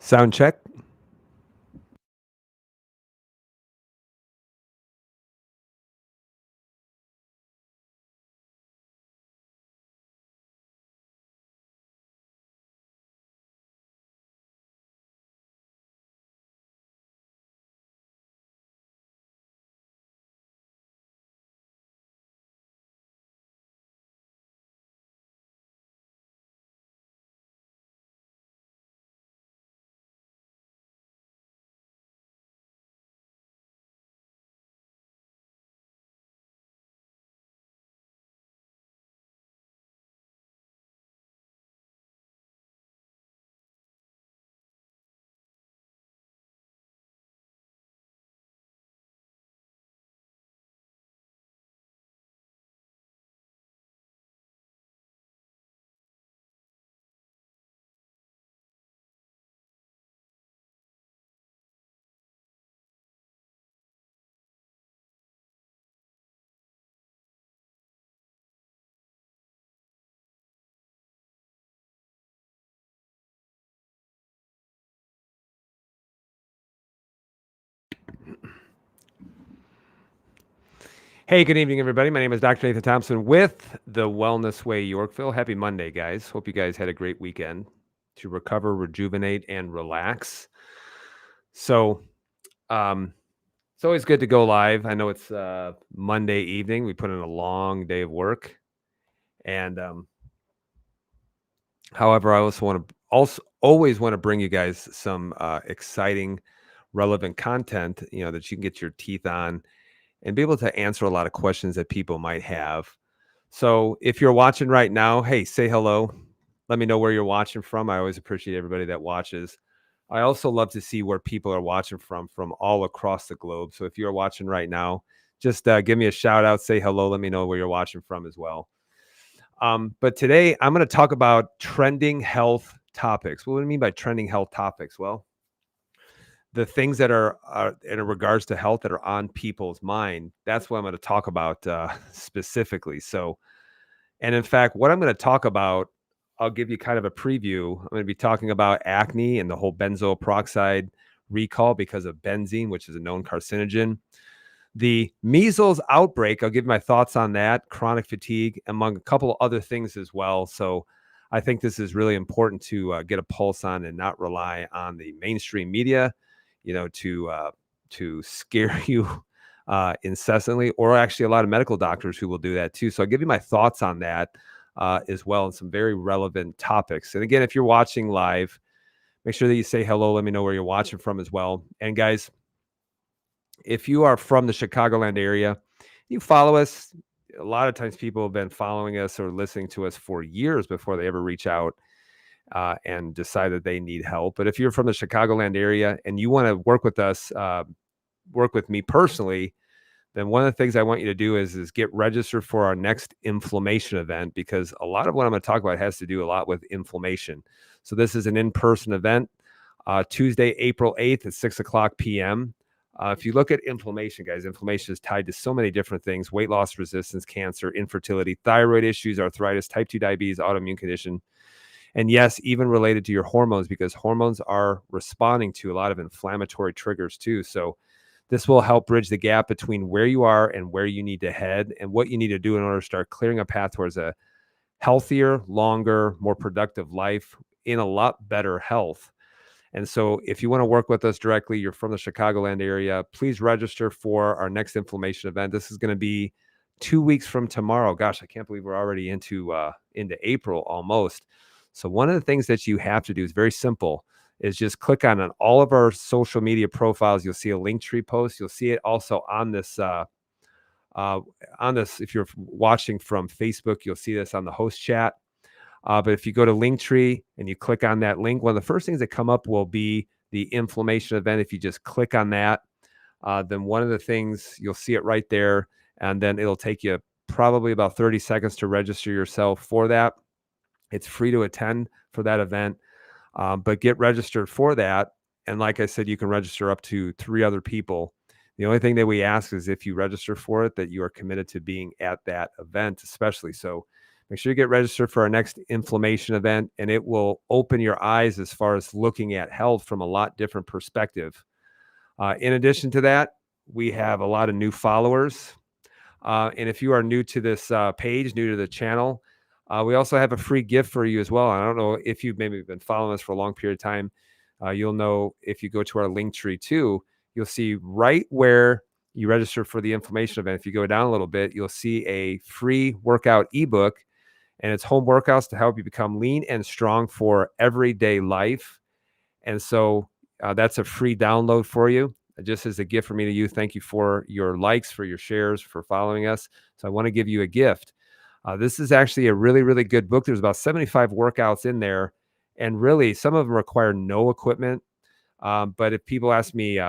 Sound check. Hey, good evening, everybody. My name is Dr. Nathan Thompson with the Wellness Way Yorkville. Happy Monday, guys. Hope you guys had a great weekend to recover, rejuvenate, and relax. So, um, it's always good to go live. I know it's Monday evening. We put in a long day of work, and however, I also want to always want to bring you guys some exciting, relevant content. That you can get your teeth on and be able to answer a lot of questions that people might have. So if you're watching right now, hey, say hello. Let me know where you're watching from. I always appreciate everybody that watches. I also love to see where people are watching from all across the globe. So if you're watching right now, just give me a shout out, say hello. Let me know where you're watching from as well. But today I'm going to talk about trending health topics. What do I mean by trending health topics? Well, the things that are in regards to health that are on people's mind. That's what I'm going to talk about specifically. So, and in fact, what I'm going to talk about, I'll give you kind of a preview. I'm going to be talking about acne and the whole benzoyl peroxide recall because of benzene, which is a known carcinogen. The measles outbreak, I'll give you my thoughts on that, chronic fatigue, among a couple of other things as well. So I think this is really important to get a pulse on and not rely on the mainstream media, to scare you incessantly, or actually a lot of medical doctors who will do that too. So I'll give you my thoughts on that as well, and some very relevant topics. And again, if you're watching live, make sure that you say hello. Let me know where you're watching from as well. And guys, if you are from the Chicagoland area, you follow us. A lot of times people have been following us or listening to us for years before they ever reach out and decide that they need help. But if you're from the Chicagoland area and you want to work with us, work with me personally, then one of the things I want you to do is get registered for our next inflammation event, because a lot of what I'm going to talk about has to do a lot with inflammation. So this is an in-person event, Tuesday, April 8th at 6:00 p.m. If you look at inflammation, guys, inflammation is tied to so many different things: weight loss, resistance, cancer, infertility, thyroid issues, arthritis, type 2 diabetes, autoimmune condition, and yes, even related to your hormones, because hormones are responding to a lot of inflammatory triggers too. So this will help bridge the gap between where you are and where you need to head and what you need to do in order to start clearing a path towards a healthier, longer, more productive life in a lot better health. And so if you want to work with us directly, you're from the Chicagoland area, please register for our next inflammation event. This is going to be 2 weeks from tomorrow. Gosh, I can't believe we're already into April almost. So one of the things that you have to do is very simple, is just click on all of our social media profiles. You'll see a link tree post. You'll see it also uh, on this. If you're watching from Facebook, you'll see this on the host chat. But if you go to Linktree and you click on that link, one of the first things that come up will be the inflammation event. If you just click on that, then one of the things, you'll see it right there, and then it'll take you probably about 30 seconds to register yourself for that. It's free to attend for that event, but get registered for that. And like I said, you can register up to 3 other people. The only thing that we ask is if you register for it, that you are committed to being at that event, especially. So Make sure you get registered for our next inflammation event, and it will open your eyes as far as looking at health from a lot different perspective. In addition to that, we have a lot of new followers. And if you are new to this page, new to the channel, we also have a free gift for you as well. I don't know if you've maybe been following us for a long period of time. You'll know if you go to our link tree too, you'll see right where you register for the inflammation event. If you go down a little bit, you'll see a free workout ebook, and it's home workouts to help you become lean and strong for everyday life. And so that's a free download for you, just as a gift from me to you. Thank you for your likes, for your shares, for following us. So I want to give you a gift. This is actually a really, really good book. There's about 75 workouts in there. And really, some of them require no equipment. But if people ask me,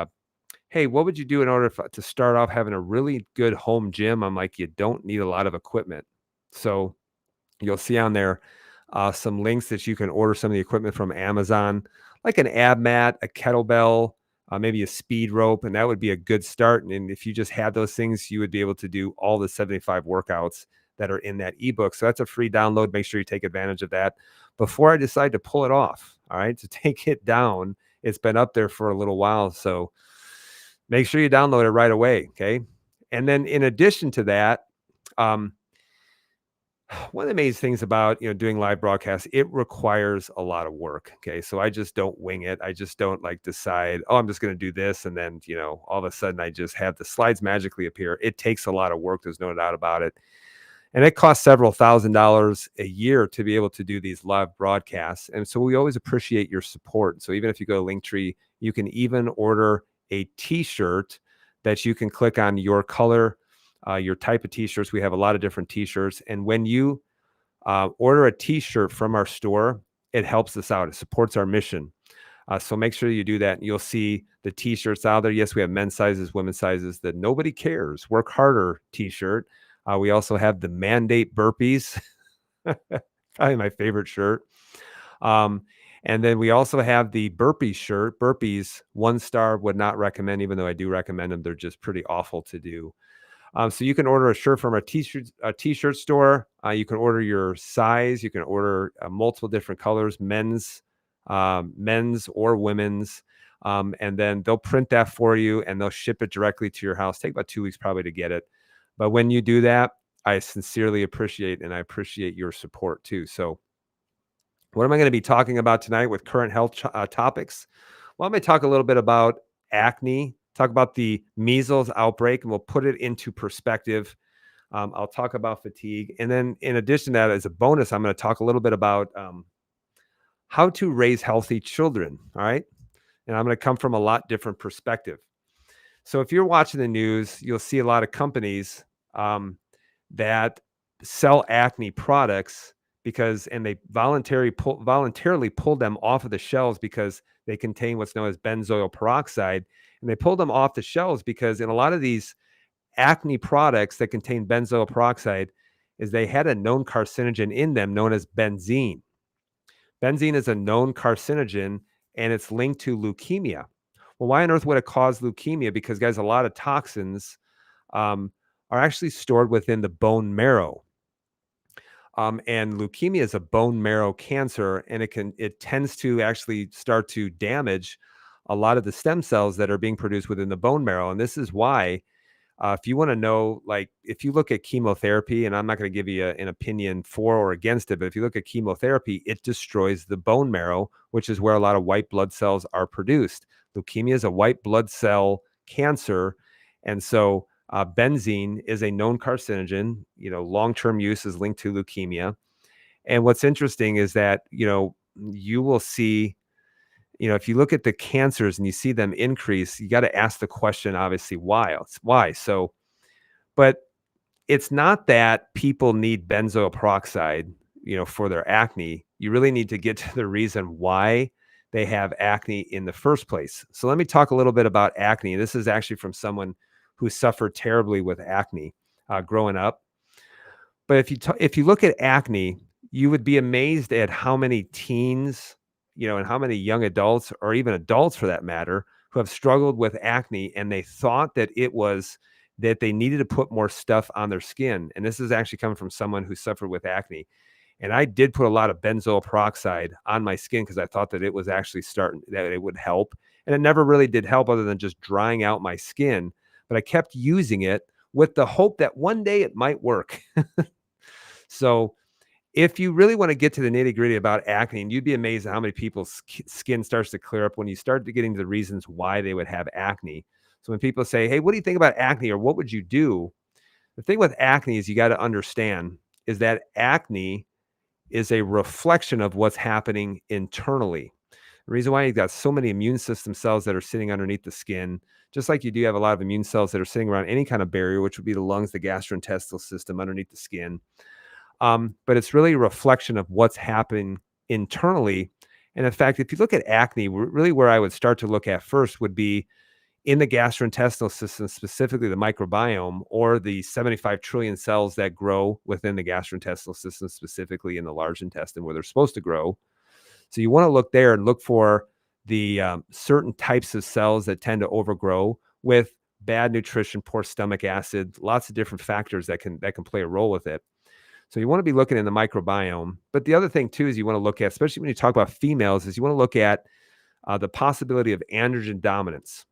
hey, what would you do in order to start off having a really good home gym? I'm like, you don't need a lot of equipment. So you'll see on there some links that you can order some of the equipment from Amazon, like an ab mat, a kettlebell, maybe a speed rope, and that would be a good start. And if you just had those things, you would be able to do all the 75 workouts that are in that ebook. So that's a free download. Make sure you take advantage of that before I decide to pull it off. All right, to take it down. It's been up there for a little while, so make sure you download it right away. Okay, and then in addition to that, one of the amazing things about doing live broadcasts, it requires a lot of work. Okay, so I just don't wing it. I just don't like decide, oh, I'm just going to do this, and then all of a sudden I just have the slides magically appear. It takes a lot of work. There's no doubt about it, and it costs several $1,000s a year to be able to do these live broadcasts. And so we always appreciate your support. So even if you go to Linktree, you can even order a T-shirt that you can click on your color. Your type of T-shirts. We have a lot of different T-shirts. And when you order a T-shirt from our store, it helps us out. It supports our mission. So make sure you do that. And you'll see the T-shirts out there. Yes, we have men's sizes, women's sizes. The Nobody Cares, Work Harder T-shirt. We also have the Mandate Burpees. Probably my favorite shirt. And then we also have the Burpee shirt. Burpees, 1 star, would not recommend, even though I do recommend them. They're just pretty awful to do. So you can order a shirt from a t-shirt store. You can order your size. You can order multiple different colors, men's or women's. And then they'll print that for you and they'll ship it directly to your house. Take about 2 weeks probably to get it. But when you do that, I sincerely appreciate, and I appreciate your support too. So what am I going to be talking about tonight with current health topics? Well, I'm going to talk a little bit about acne, talk about the measles outbreak, and we'll put it into perspective. I'll talk about fatigue. And then in addition to that, as a bonus, I'm going to talk a little bit about how to raise healthy children. All right. And I'm going to come from a lot different perspective. So if you're watching the news, you'll see a lot of companies that sell acne products and they voluntarily pull them off of the shelves because they contain what's known as benzoyl peroxide. And they pull them off the shelves because in a lot of these acne products that contain benzoyl peroxide is they had a known carcinogen in them known as benzene. Benzene is a known carcinogen and it's linked to leukemia. Well, why on earth would it cause leukemia? Because, guys, a lot of toxins are actually stored within the bone marrow. And leukemia is a bone marrow cancer, and it tends to actually start to damage a lot of the stem cells that are being produced within the bone marrow. And this is why, if you want to know, like if you look at chemotherapy, and I'm not going to give you an opinion for or against it, but if you look at chemotherapy, it destroys the bone marrow, which is where a lot of white blood cells are produced. Leukemia is a white blood cell cancer. And so benzene is a known carcinogen. Long-term use is linked to leukemia. And what's interesting is that, you will see, if you look at the cancers and you see them increase, you got to ask the question, obviously, why? Why? So, but it's not that people need benzoyl peroxide, for their acne. You really need to get to the reason why they have acne in the first place. So let me talk a little bit about acne. This is actually from someone who suffered terribly with acne growing up. But if you look at acne, you would be amazed at how many teens, and how many young adults, or even adults for that matter, who have struggled with acne, and they thought that it was that they needed to put more stuff on their skin. And this is actually coming from someone who suffered with acne. And I did put a lot of benzoyl peroxide on my skin because I thought that it was actually starting, that it would help. And it never really did help other than just drying out my skin. But I kept using it with the hope that one day it might work. So if you really want to get to the nitty gritty about acne, and you'd be amazed at how many people's skin starts to clear up when you start to getting the reasons why they would have acne. So when people say, hey, what do you think about acne, or what would you do? The thing with acne is you got to understand is that acne is a reflection of what's happening internally. The reason why you've got so many immune system cells that are sitting underneath the skin, just like you do have a lot of immune cells that are sitting around any kind of barrier, which would be the lungs, the gastrointestinal system underneath the skin. But it's really a reflection of what's happening internally. And in fact, if you look at acne, really where I would start to look at first would be in the gastrointestinal system, specifically the microbiome, or the 75 trillion cells that grow within the gastrointestinal system, specifically in the large intestine where they're supposed to grow. So you want to look there and look for the certain types of cells that tend to overgrow with bad nutrition, poor stomach acid, lots of different factors that can play a role with it. So you want to be looking in the microbiome. But the other thing too is you want to look at, especially when you talk about females, is you want to look at the possibility of androgen dominance.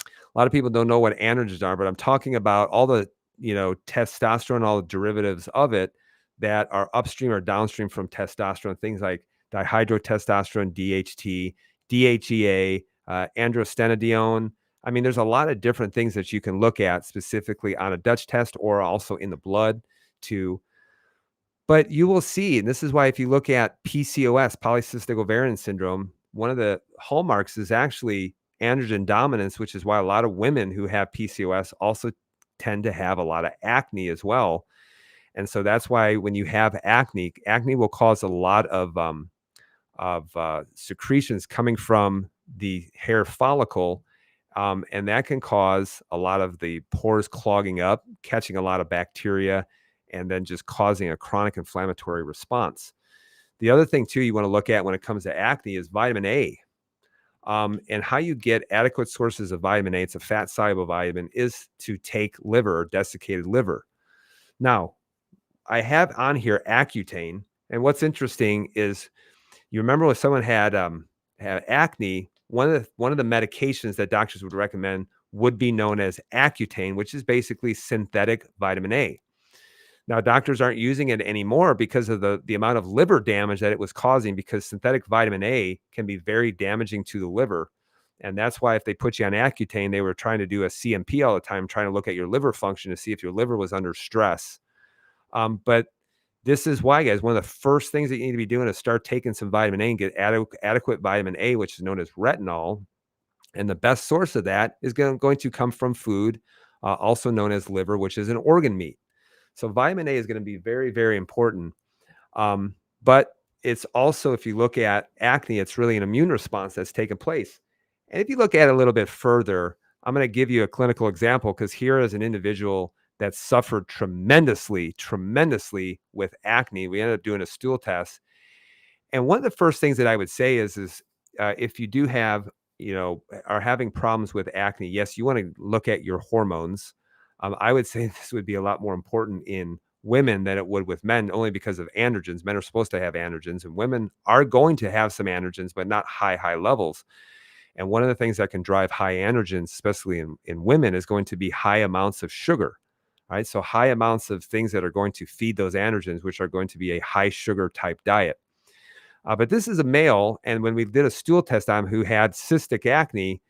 A lot of people don't know what androgens are, but I'm talking about all the, testosterone, all the derivatives of it that are upstream or downstream from testosterone, things like dihydrotestosterone, DHT, DHEA, androstenedione. I mean, there's a lot of different things that you can look at specifically on a Dutch test or also in the blood too. But you will see, and this is why if you look at PCOS, polycystic ovarian syndrome, one of the hallmarks is actually androgen dominance, which is why a lot of women who have PCOS also tend to have a lot of acne as well. And so that's why when you have acne, acne will cause a lot of secretions coming from the hair follicle. And that can cause a lot of the pores clogging up, catching a lot of bacteria, and then just causing a chronic inflammatory response. The other thing too you want to look at when it comes to acne is vitamin A. And how you get adequate sources of vitamin A, it's a fat-soluble vitamin, is to take liver or desiccated liver. Now, I have on here Accutane, and what's interesting is you remember when someone had acne, one of the medications that doctors would recommend would be known as Accutane, which is basically synthetic vitamin A. Now, doctors aren't using it anymore because of the amount of liver damage that it was causing, because synthetic vitamin A can be very damaging to the liver. And that's why if they put you on Accutane, they were trying to do a CMP all the time, trying to look at your liver function to see if your liver was under stress. But this is why, guys, one of the first things that you need to be doing is start taking some vitamin A and get adequate vitamin A, which is known as retinol. And the best source of that is going to come from food, also known as liver, which is an organ meat. So vitamin A is going to be very, very important. But it's also, if you look at acne, it's really an immune response that's taken place. And if you look at it a little bit further, I'm going to give you a clinical example, because here is an individual that suffered tremendously with acne. We ended up doing a stool test. And one of the first things that I would say is if you do have, are having problems with acne, yes, you want to look at your hormones. I would say this would be a lot more important in women than it would with men, only because of androgens. Men are supposed to have androgens, and women are going to have some androgens, but not high levels. And one of the things that can drive high androgens, especially in women, is going to be high amounts of sugar. Right? So high amounts of things that are going to feed those androgens, which are going to be a high sugar type diet. But this is a male, and when we did a stool test on him who had cystic acne,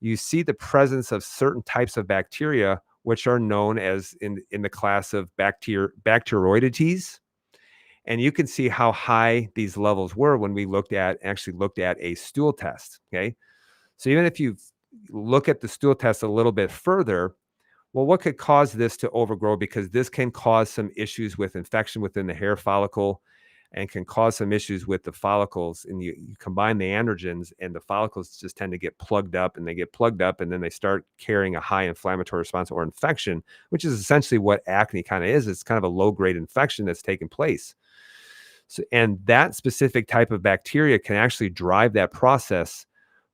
you see the presence of certain types of bacteria, which are known as in the class of bacteroidetes. And you can see how high these levels were when we actually looked at a stool test. Okay. So even if you look at the stool test a little bit further, well, what could cause this to overgrow? Because this can cause some issues with infection within the hair follicle, and can cause some issues with the follicles. And you combine the androgens, and the follicles just tend to get plugged up, and then they start carrying a high inflammatory response or infection, which is essentially what acne kind of is. It's kind of a low-grade infection that's taken place. So, and that specific type of bacteria can actually drive that process.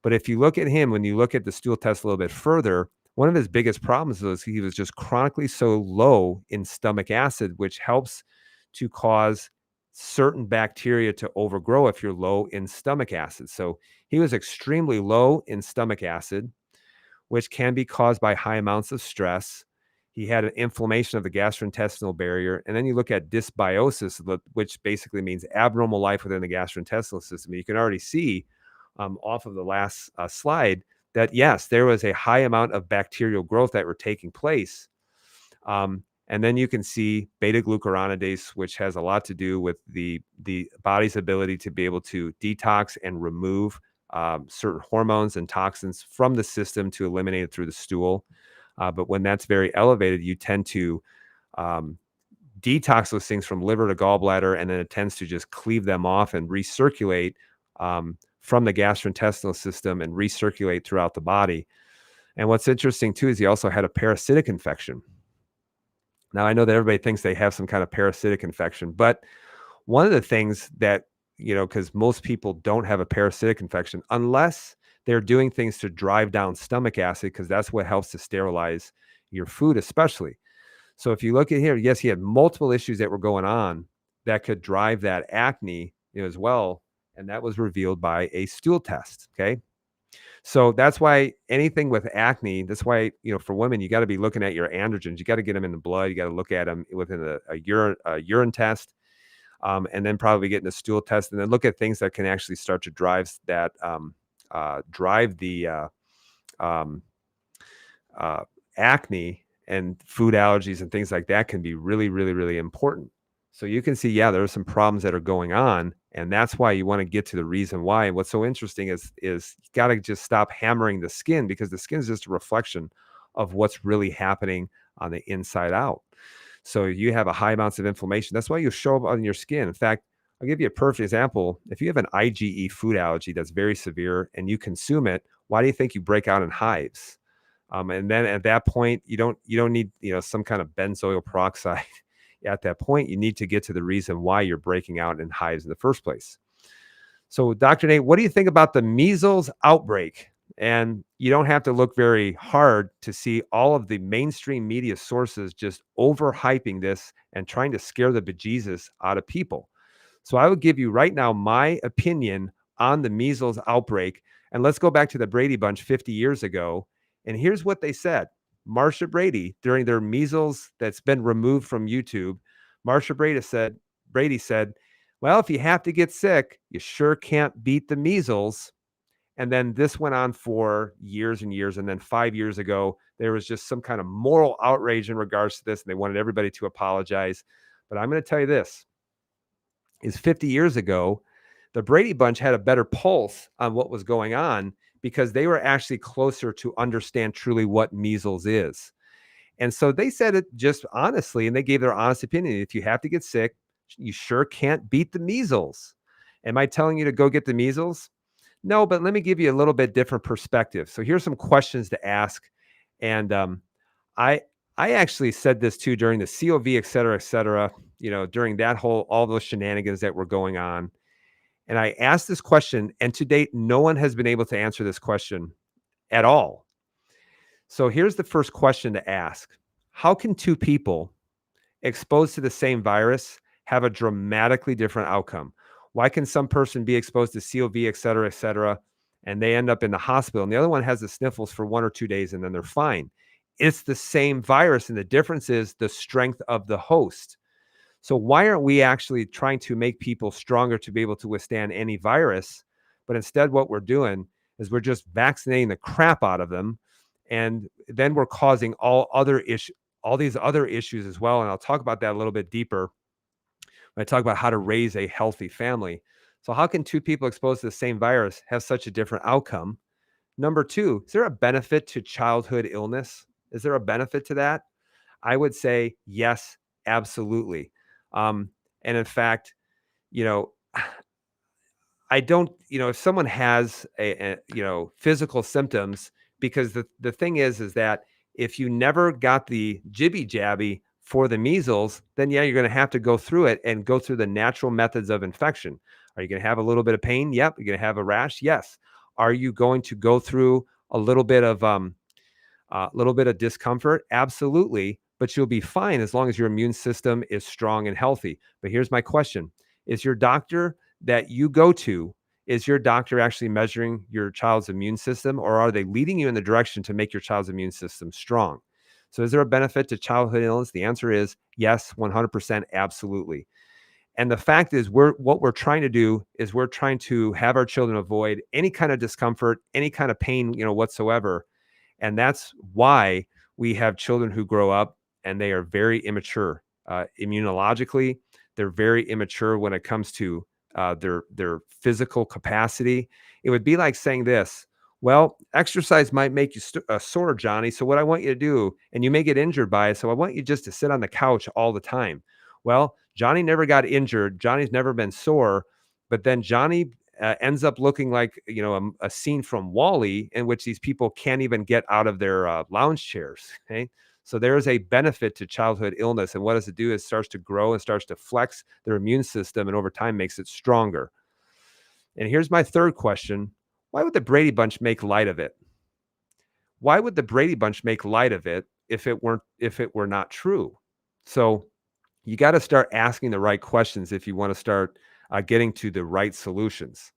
But if you look at him, when you look at the stool test a little bit further, one of his biggest problems was he was just chronically so low in stomach acid, which helps to cause certain bacteria to overgrow if you're low in stomach acid. So he was extremely low in stomach acid, which can be caused by high amounts of stress. He had an inflammation of the gastrointestinal barrier. And then you look at dysbiosis, which basically means abnormal life within the gastrointestinal system. You can already see off of the last slide that, yes, there was a high amount of bacterial growth that were taking place. And then you can see beta glucuronidase, which has a lot to do with the body's ability to be able to detox and remove certain hormones and toxins from the system to eliminate it through the stool. But when that's very elevated, you tend to detox those things from liver to gallbladder, and then it tends to just cleave them off and recirculate from the gastrointestinal system and recirculate throughout the body. And what's interesting too is he also had a parasitic infection. Now, I know that everybody thinks they have some kind of parasitic infection, but one of the things that, because most people don't have a parasitic infection unless they're doing things to drive down stomach acid, because that's what helps to sterilize your food, especially. So if you look at here, yes, he had multiple issues that were going on that could drive that acne, as well. And that was revealed by a stool test. Okay. So that's why anything with acne, that's why, for women, you got to be looking at your androgens. You got to get them in the blood. You got to look at them within a urine test, and then probably getting a stool test, and then look at things that can actually start to drive that, drive the acne, and food allergies and things like that can be really, really, really important. So you can see, yeah, there are some problems that are going on, and that's why you want to get to the reason why. And what's so interesting is you got to just stop hammering the skin, because the skin is just a reflection of what's really happening on the inside out. So you have a high amounts of inflammation. That's why you show up on your skin. In fact, I'll give you a perfect example. If you have an IgE food allergy that's very severe and you consume it, why do you think you break out in hives? And then at that point, you don't need some kind of benzoyl peroxide. At that point, you need to get to the reason why you're breaking out in hives in the first place. So, Dr. Nate, what do you think about the measles outbreak? And you don't have to look very hard to see all of the mainstream media sources just overhyping this and trying to scare the bejesus out of people. So I would give you right now my opinion on the measles outbreak. And let's go back to the Brady Bunch 50 years ago. And here's what they said. Marsha Brady, during their measles that's been removed from YouTube, Marsha Brady said, well, if you have to get sick, you sure can't beat the measles. And then this went on for years and years. And then 5 years ago, there was just some kind of moral outrage in regards to this. And they wanted everybody to apologize. But I'm going to tell you this, is 50 years ago, the Brady Bunch had a better pulse on what was going on, because they were actually closer to understand truly what measles is. And so they said it just honestly, and they gave their honest opinion. If you have to get sick, you sure can't beat the measles. Am I telling you to go get the measles? No, but let me give you a little bit different perspective. So here's some questions to ask. And I actually said this too during the COV, et cetera, during that all those shenanigans that were going on. And I asked this question, and to date, no one has been able to answer this question at all. So here's the first question to ask. How can two people exposed to the same virus have a dramatically different outcome? Why can some person be exposed to COV, et cetera, and they end up in the hospital, and the other one has the sniffles for 1 or 2 days, and then they're fine? It's the same virus, and the difference is the strength of the host. So why aren't we actually trying to make people stronger to be able to withstand any virus? But instead, what we're doing is we're just vaccinating the crap out of them. And then we're causing all these other issues as well. And I'll talk about that a little bit deeper when I talk about how to raise a healthy family. So how can two people exposed to the same virus have such a different outcome? Number two, is there a benefit to childhood illness? Is there a benefit to that? I would say yes, absolutely. And in fact, I don't, if someone has a physical symptoms, because the thing is that if you never got the jibby jabby for the measles, then yeah, you're going to have to go through it and go through the natural methods of infection. Are you going to have a little bit of pain? Yep. You're going to have a rash? Yes. Are you going to go through a little bit of A little bit of discomfort, absolutely, but you'll be fine as long as your immune system is strong and healthy. But here's my question. Is your doctor that you go to, is your doctor actually measuring your child's immune system, or are they leading you in the direction to make your child's immune system strong? So is there a benefit to childhood illness? The answer is yes, 100%, absolutely. And the fact is, what we're trying to do is we're trying to have our children avoid any kind of discomfort, any kind of pain, whatsoever. And that's why we have children who grow up and they are very immature immunologically. They're very immature when it comes to their physical capacity. It would be like saying this. Well, exercise might make you sore, Johnny. So what I want you to do, and you may get injured by it. So I want you just to sit on the couch all the time. Well, Johnny never got injured. Johnny's never been sore, but then Johnny ends up looking like a scene from Wall-E in which these people can't even get out of their lounge chairs. Okay, so there is a benefit to childhood illness, and what does it do? It starts to grow and starts to flex their immune system, and over time makes it stronger. And here's my third question: why would the Brady Bunch make light of it? Why would the Brady Bunch make light of it if it were not true? So you got to start asking the right questions if you want to start getting to the right solutions.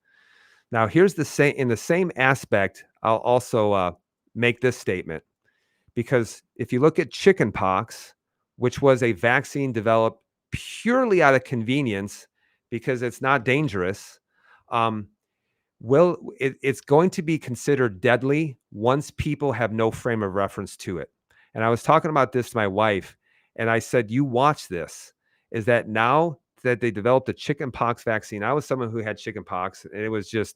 Now, here's the same in the same aspect. I'll also make this statement because if you look at chickenpox, which was a vaccine developed purely out of convenience because it's not dangerous, um, it's going to be considered deadly once people have no frame of reference to it. And I was talking about this to my wife, and I said, "You watch this. Is that now that they developed a chickenpox vaccine?" I was someone who had chickenpox, and it was just,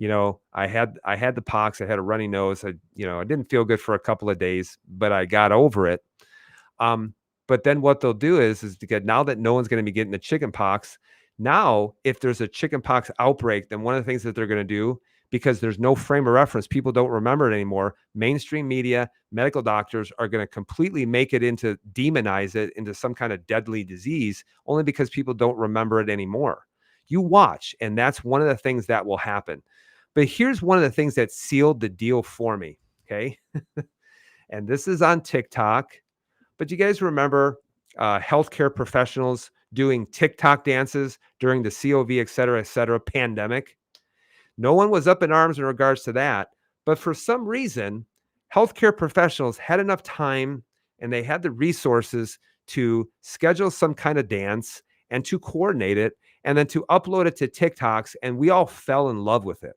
I had the pox. I had a runny nose. I didn't feel good for a couple of days, but I got over it. Um, but then what they'll do is to get now that no one's going to be getting the chicken pox. Now, if there's a chicken pox outbreak, then one of the things that they're going to do, because there's no frame of reference, people don't remember it anymore. Mainstream media, medical doctors are going to completely make it into demonize it into some kind of deadly disease only because people don't remember it anymore. You watch, and that's one of the things that will happen. But here's one of the things that sealed the deal for me. Okay. And this is on TikTok. But you guys remember healthcare professionals doing TikTok dances during the COVID, et cetera, pandemic? No one was up in arms in regards to that. But for some reason, healthcare professionals had enough time and they had the resources to schedule some kind of dance and to coordinate it and then to upload it to TikToks. And we all fell in love with it.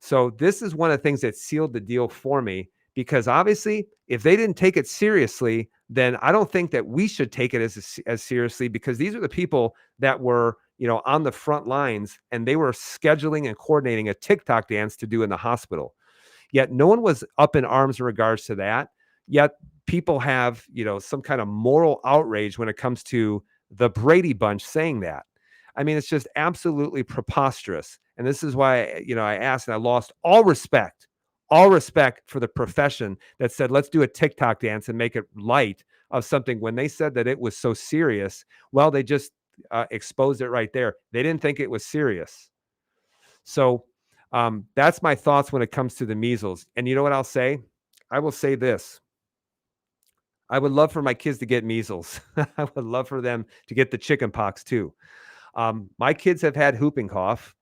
So this is one of the things that sealed the deal for me, because obviously if they didn't take it seriously, then I don't think that we should take it as seriously, because these are the people that were, on the front lines and they were scheduling and coordinating a TikTok dance to do in the hospital. Yet no one was up in arms in regards to that. Yet people have, some kind of moral outrage when it comes to the Brady Bunch saying that. I mean, it's just absolutely preposterous. And this is why, I asked and I lost all respect for the profession that said, let's do a TikTok dance and make it light of something when they said that it was so serious. Well, they just exposed it right there. They didn't think it was serious. So that's my thoughts when it comes to the measles. And you know what I'll say? I will say this. I would love for my kids to get measles. I would love for them to get the chicken pox too. My kids have had whooping cough.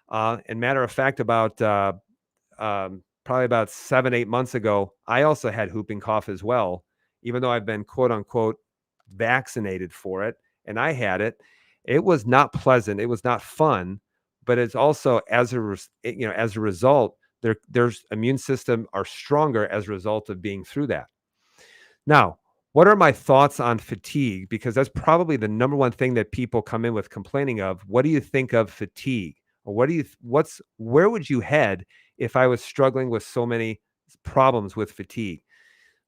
And matter of fact, about probably about 7-8 months ago, I also had whooping cough as well, even though I've been quote unquote vaccinated for it. And I had it. It was not pleasant. It was not fun, but it's also as a result, their immune system are stronger as a result of being through that. Now, what are my thoughts on fatigue? Because that's probably the number one thing that people come in with complaining of. What do you think of fatigue? Or where would you head if I was struggling with so many problems with fatigue?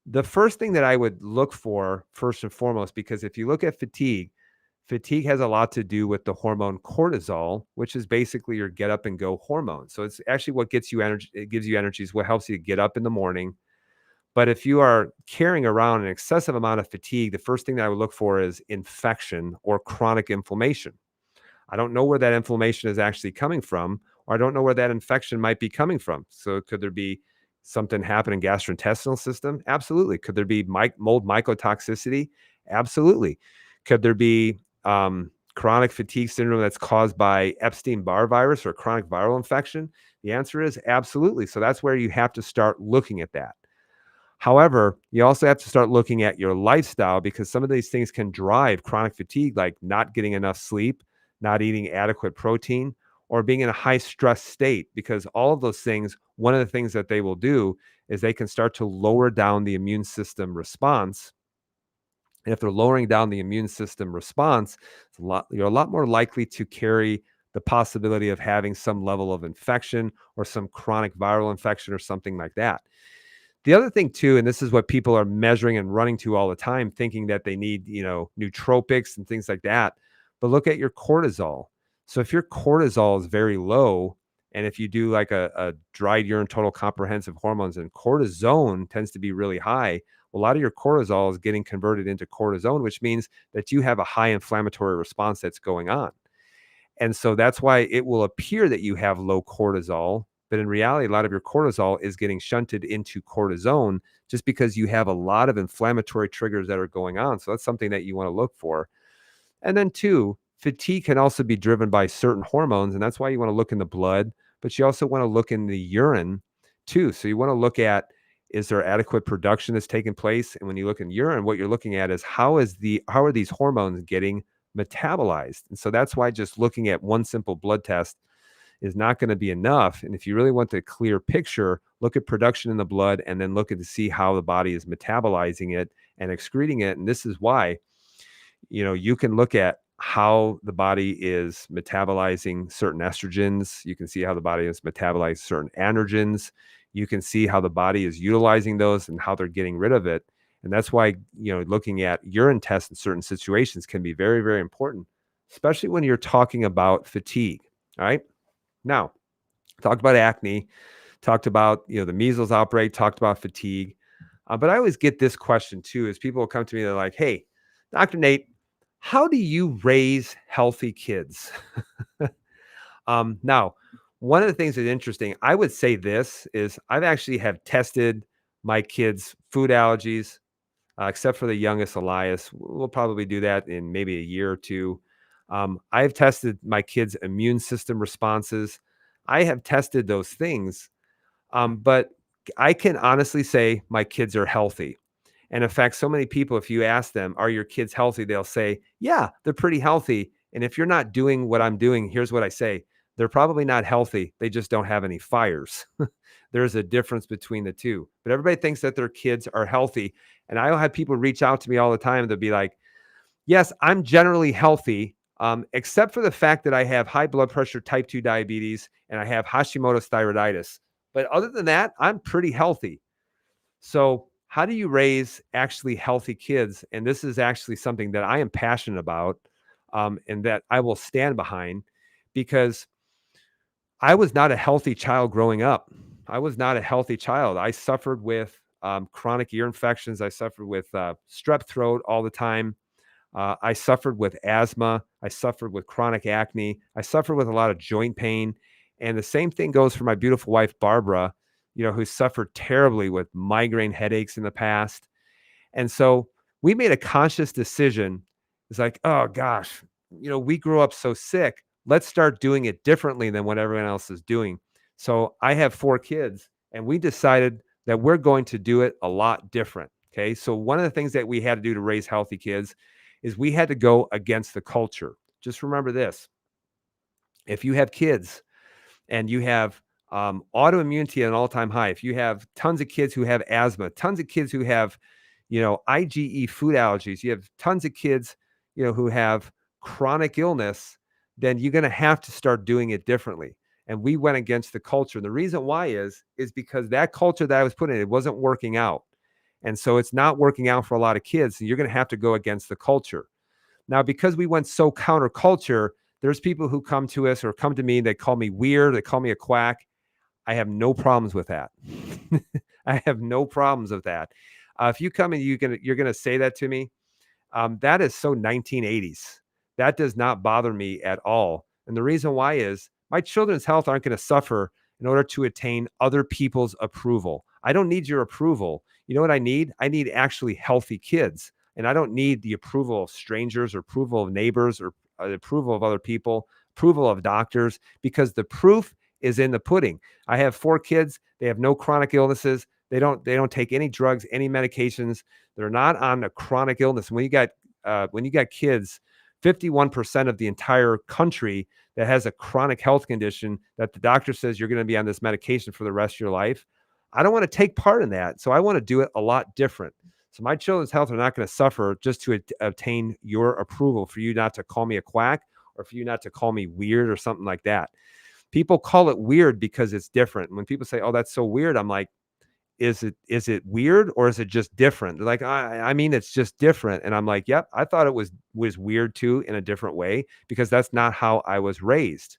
The first thing that I would look for, first and foremost, because if you look at fatigue has a lot to do with the hormone cortisol, which is basically your get up and go hormone. So it's actually what gets you energy. It gives you energy, is what helps you get up in the morning. But if you are carrying around an excessive amount of fatigue, the first thing that I would look for is infection or chronic inflammation. I don't know where that inflammation is actually coming from, or I don't know where that infection might be coming from. So could there be something happen in gastrointestinal system? Absolutely. Could there be mold mycotoxicity? Absolutely. Could there be chronic fatigue syndrome that's caused by Epstein-Barr virus or chronic viral infection? The answer is absolutely. So that's where you have to start looking at that. However, you also have to start looking at your lifestyle because some of these things can drive chronic fatigue, like not getting enough sleep, not eating adequate protein, or being in a high stress state. Because all of those things, one of the things that they will do is they can start to lower down the immune system response. And if they're lowering down the immune system response, you're a lot more likely to carry the possibility of having some level of infection or some chronic viral infection or something like that. The other thing too, and this is what people are measuring and running to all the time, thinking that they need, nootropics and things like that. But look at your cortisol. So if your cortisol is very low, and if you do like a dried urine total comprehensive hormones and cortisone tends to be really high, a lot of your cortisol is getting converted into cortisone, which means that you have a high inflammatory response that's going on. And so that's why it will appear that you have low cortisol, but in reality, a lot of your cortisol is getting shunted into cortisone just because you have a lot of inflammatory triggers that are going on. So that's something that you want to look for. And then two, fatigue can also be driven by certain hormones, and that's why you want to look in the blood, but you also want to look in the urine too. So you want to look at, is there adequate production that's taking place? And when you look in urine, what you're looking at is how are these hormones getting metabolized? And so that's why just looking at one simple blood test is not going to be enough. And if you really want the clear picture, look at production in the blood and then look at to see how the body is metabolizing it and excreting it. And this is why, you can look at how the body is metabolizing certain estrogens. You can see how the body is metabolizing certain androgens. You can see how the body is utilizing those and how they're getting rid of it. And that's why, looking at urine tests in certain situations can be very, very important, especially when you're talking about fatigue. All right. Now, talked about acne, talked about, the measles outbreak, talked about fatigue. But I always get this question too, is people will come to me, they're like, hey, Dr. Nate, how do you raise healthy kids? Now, one of the things that's interesting, I would say this is I've actually have tested my kids' food allergies, except for the youngest, Elias. We'll probably do that in maybe a year or two. I've tested my kids' immune system responses. I have tested those things, but I can honestly say my kids are healthy. And in fact, so many people, if you ask them, are your kids healthy? They'll say, yeah, they're pretty healthy. And if you're not doing what I'm doing, here's what I say. They're probably not healthy. They just don't have any fires. There's a difference between the two. But everybody thinks that their kids are healthy. And I'll have people reach out to me all the time. They'll be like, yes, I'm generally healthy, except for the fact that I have high blood pressure, type 2 diabetes, and I have Hashimoto's thyroiditis. But other than that, I'm pretty healthy. So how do you raise actually healthy kids? And this is actually something that I am passionate about, and that I will stand behind, because I was not a healthy child growing up. I was not a healthy child. I suffered with chronic ear infections. I suffered with strep throat all the time. I suffered with asthma. I suffered with chronic acne. I suffered with a lot of joint pain. And the same thing goes for my beautiful wife, Barbara, who suffered terribly with migraine headaches in the past. And so we made a conscious decision. It's like, oh gosh, we grew up so sick. Let's start doing it differently than what everyone else is doing. So I have 4 kids, and we decided that we're going to do it a lot different. Okay. So one of the things that we had to do to raise healthy kids is we had to go against the culture. Just remember this. If you have kids and you have autoimmunity at an all-time high, if you have tons of kids who have asthma, tons of kids who have, IgE food allergies, you have tons of kids, who have chronic illness, then you're going to have to start doing it differently. And we went against the culture. The reason why is because that culture that I was put in, it wasn't working out. And so it's not working out for a lot of kids. And you're going to have to go against the culture. Now, because we went so counterculture, there's people who come to us or come to me, they call me weird, they call me a quack. I have no problems with that. I have no problems with that. If you come and you're gonna say that to me, that is so 1980s. That does not bother me at all. And the reason why is my children's health aren't going to suffer in order to attain other people's approval. I don't need your approval. You know what I need? I need actually healthy kids. And I don't need the approval of strangers or approval of neighbors or the approval of other people, approval of doctors, because the proof is in the pudding. I have 4 kids. They have no chronic illnesses. They don't take any drugs, any medications. They're not on a chronic illness. When you got kids, 51% of the entire country that has a chronic health condition that the doctor says you're going to be on this medication for the rest of your life. I don't want to take part in that. So I want to do it a lot different. So my children's health are not going to suffer just to obtain your approval, for you not to call me a quack or for you not to call me weird or something like that. People call it weird because it's different. And when people say, "Oh, that's so weird," I'm like, is it weird or is it just different? They're like, I mean, it's just different. And I'm like, yep, I thought it was weird too, in a different way, because that's not how I was raised.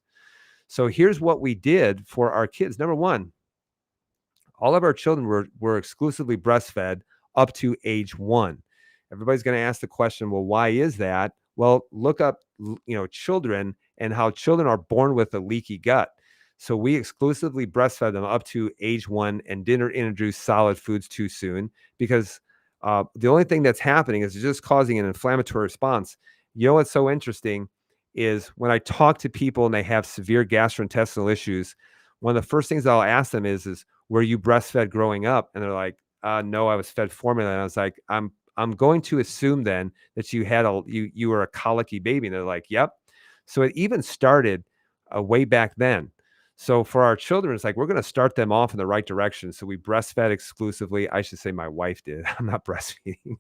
So here's what we did for our kids. Number one, all of our children were exclusively breastfed up to age 1. Everybody's going to ask the question, well, why is that? Well, look up, children and how children are born with a leaky gut. So we exclusively breastfed them up to age 1 and didn't introduce solid foods too soon, because the only thing that's happening is just causing an inflammatory response. You know what's so interesting is when I talk to people and they have severe gastrointestinal issues, one of the first things I'll ask them is were you breastfed growing up? And they're like, no, I was fed formula. And I was like, I'm going to assume then that you were a colicky baby. And they're like, yep. So it even started way back then. So for our children, it's like we're going to start them off in the right direction. So we breastfed exclusively. I should say my wife did. I'm not breastfeeding.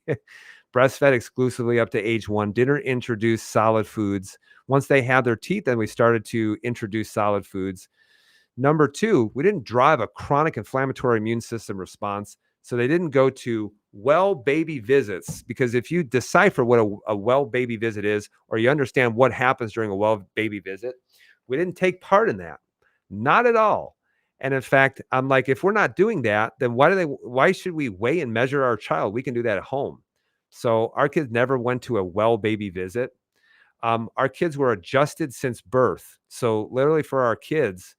Breastfed exclusively up to age 1. Didn't introduce solid foods. Once they had their teeth, then we started to introduce solid foods. Number 2, we didn't drive a chronic inflammatory immune system response. So they didn't go to well baby visits, because if you decipher what a well baby visit is, or you understand what happens during a well baby visit, we didn't take part in that. Not at all. And in fact, I'm like, if we're not doing that, then why should we weigh and measure our child? We can do that at home. So our kids never went to a well baby visit. Our kids were adjusted since birth. So literally for our kids,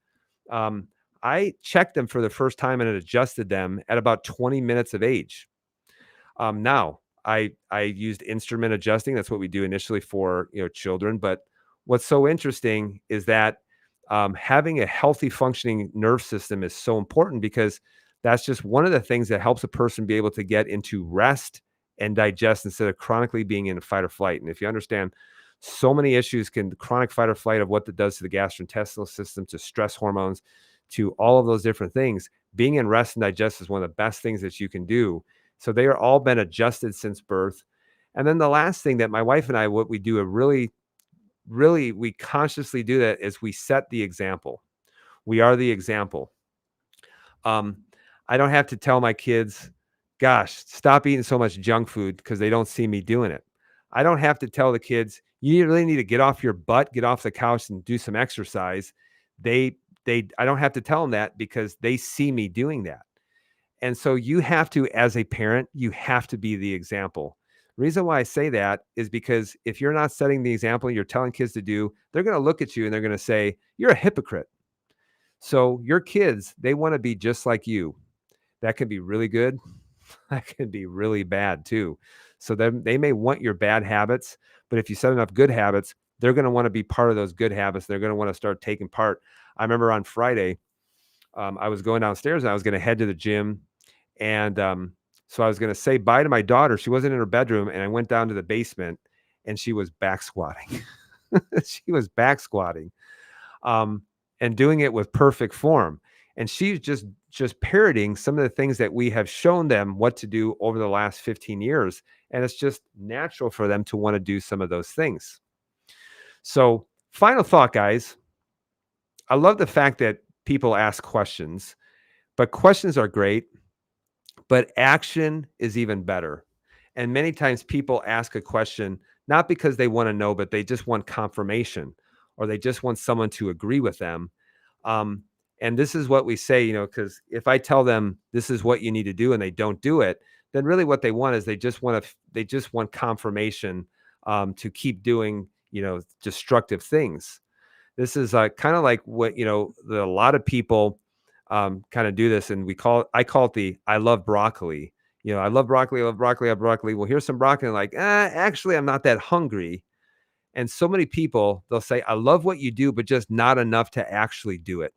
um, I checked them for the first time and adjusted them at about 20 minutes of age. Now I used instrument adjusting. That's what we do initially for children. But what's so interesting is that having a healthy functioning nerve system is so important, because that's just one of the things that helps a person be able to get into rest and digest instead of chronically being in fight or flight. And if you understand, so many issues can chronic fight or flight of what that does to the gastrointestinal system, to stress hormones, to all of those different things. Being in rest and digest is one of the best things that you can do. So they are all been adjusted since birth. And then the last thing that my wife and I, what we do, we consciously do that, is we set the example. We are the example. I don't have to tell my kids, gosh, stop eating so much junk food, because they don't see me doing it. I don't have to tell the kids, you really need to get off your butt, get off the couch and do some exercise. I don't have to tell them that, because they see me doing that. And so you have to, as a parent, you have to be the example. The reason why I say that is because if you're not setting the example you're telling kids to do, they're going to look at you and they're going to say, you're a hypocrite. So your kids, they want to be just like you. That can be really good. That can be really bad too. So then they may want your bad habits, but if you set enough good habits, they're going to want to be part of those good habits. They're going to want to start taking part. I remember on Friday, I was going downstairs and I was going to head to the gym. And so I was going to say bye to my daughter. She wasn't in her bedroom. And I went down to the basement and she was back squatting. She was back squatting and doing it with perfect form. And she's just parroting some of the things that we have shown them what to do over the last 15 years. And it's just natural for them to want to do some of those things. So final thought, guys. I love the fact that people ask questions, but questions are great, but action is even better. And many times people ask a question, not because they want to know, but they just want confirmation, or they just want someone to agree with them. And this is what we say, because if I tell them this is what you need to do and they don't do it, then really what they want is they just want confirmation to keep doing, destructive things. This is kind of like what, a lot of people kind of do this, and I call it the I love broccoli. I love broccoli, I love broccoli, I love broccoli. Well, here's some broccoli. Like, actually, I'm not that hungry. And so many people, they'll say, I love what you do, but just not enough to actually do it.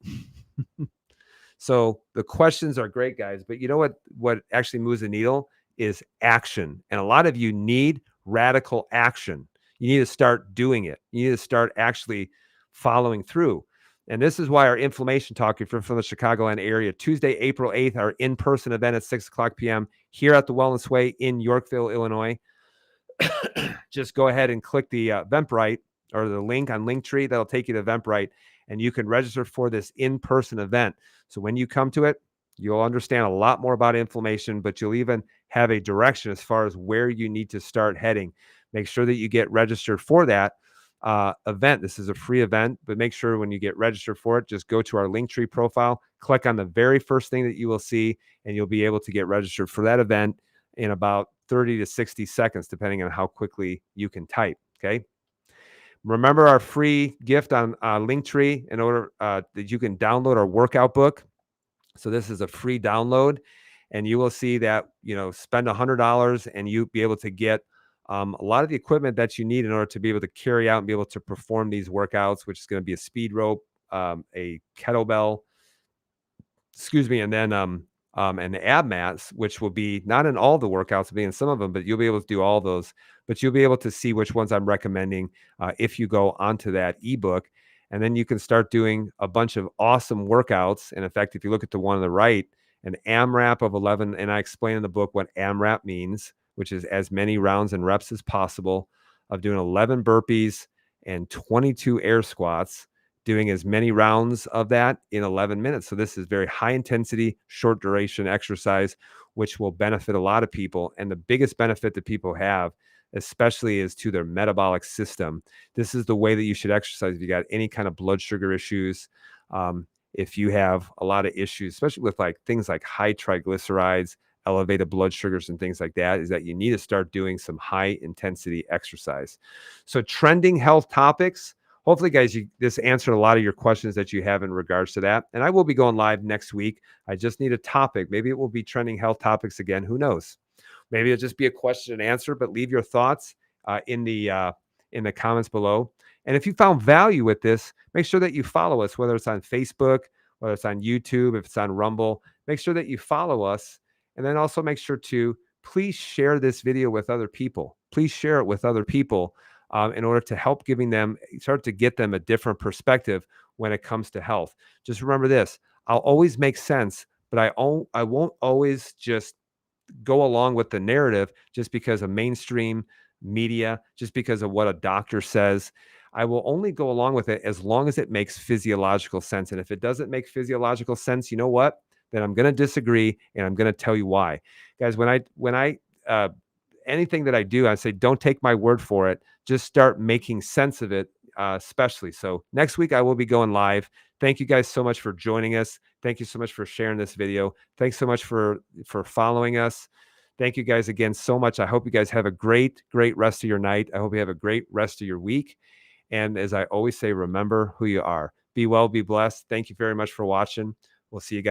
So the questions are great, guys. But you know what actually moves the needle is action. And a lot of you need radical action. You need to start doing it. You need to start actually following through. And this is why our inflammation talk, if you're from the Chicagoland area, Tuesday, April 8th, our in-person event at 6 o'clock p.m. here at the Wellness Way in Yorkville, Illinois. Just go ahead and click the Eventbrite or the link on Linktree. That'll take you to Eventbrite, and you can register for this in-person event. So when you come to it, you'll understand a lot more about inflammation, but you'll even have a direction as far as where you need to start heading. Make sure that you get registered for that event. This is a free event, but make sure when you get registered for it, just go to our Linktree profile, click on the very first thing that you will see, and you'll be able to get registered for that event in about 30 to 60 seconds, depending on how quickly you can type. Okay. Remember our free gift on Linktree in order that you can download our workout book. So this is a free download, and you will see that, spend $100 and you be able to get a lot of the equipment that you need in order to be able to carry out and be able to perform these workouts, which is going to be a speed rope, a kettlebell, and then and the ab mats, which will be not in all the workouts, will be in some of them, but you'll be able to do all those. But you'll be able to see which ones I'm recommending if you go onto that ebook, and then you can start doing a bunch of awesome workouts. And in fact, if you look at the one on the right, an AMRAP of 11, and I explain in the book what AMRAP means, which is as many rounds and reps as possible of doing 11 burpees and 22 air squats, doing as many rounds of that in 11 minutes. So this is very high intensity, short duration exercise, which will benefit a lot of people. And the biggest benefit that people have, especially, is to their metabolic system. This is the way that you should exercise if you got any kind of blood sugar issues. If you have a lot of issues, especially with things like high triglycerides, elevated blood sugars and things like that, is that you need to start doing some high intensity exercise. So trending health topics. Hopefully, guys, this answered a lot of your questions that you have in regards to that. And I will be going live next week. I just need a topic. Maybe it will be trending health topics again. Who knows? Maybe it'll just be a question and answer, but leave your thoughts in the comments below. And if you found value with this, make sure that you follow us, whether it's on Facebook, whether it's on YouTube, if it's on Rumble. Make sure that you follow us. And then also make sure to please share this video with other people. Please share it with other people in order to help start to get them a different perspective when it comes to health. Just remember this: I'll always make sense, but I won't always just go along with the narrative just because of mainstream media, just because of what a doctor says. I will only go along with it as long as it makes physiological sense. And if it doesn't make physiological sense, you know what? Then I'm going to disagree, and I'm going to tell you why. Guys, when I anything that I do, I say, don't take my word for it. Just start making sense of it, especially. So next week, I will be going live. Thank you guys so much for joining us. Thank you so much for sharing this video. Thanks so much for following us. Thank you guys again so much. I hope you guys have a great, great rest of your night. I hope you have a great rest of your week. And as I always say, remember who you are. Be well, be blessed. Thank you very much for watching. We'll see you guys.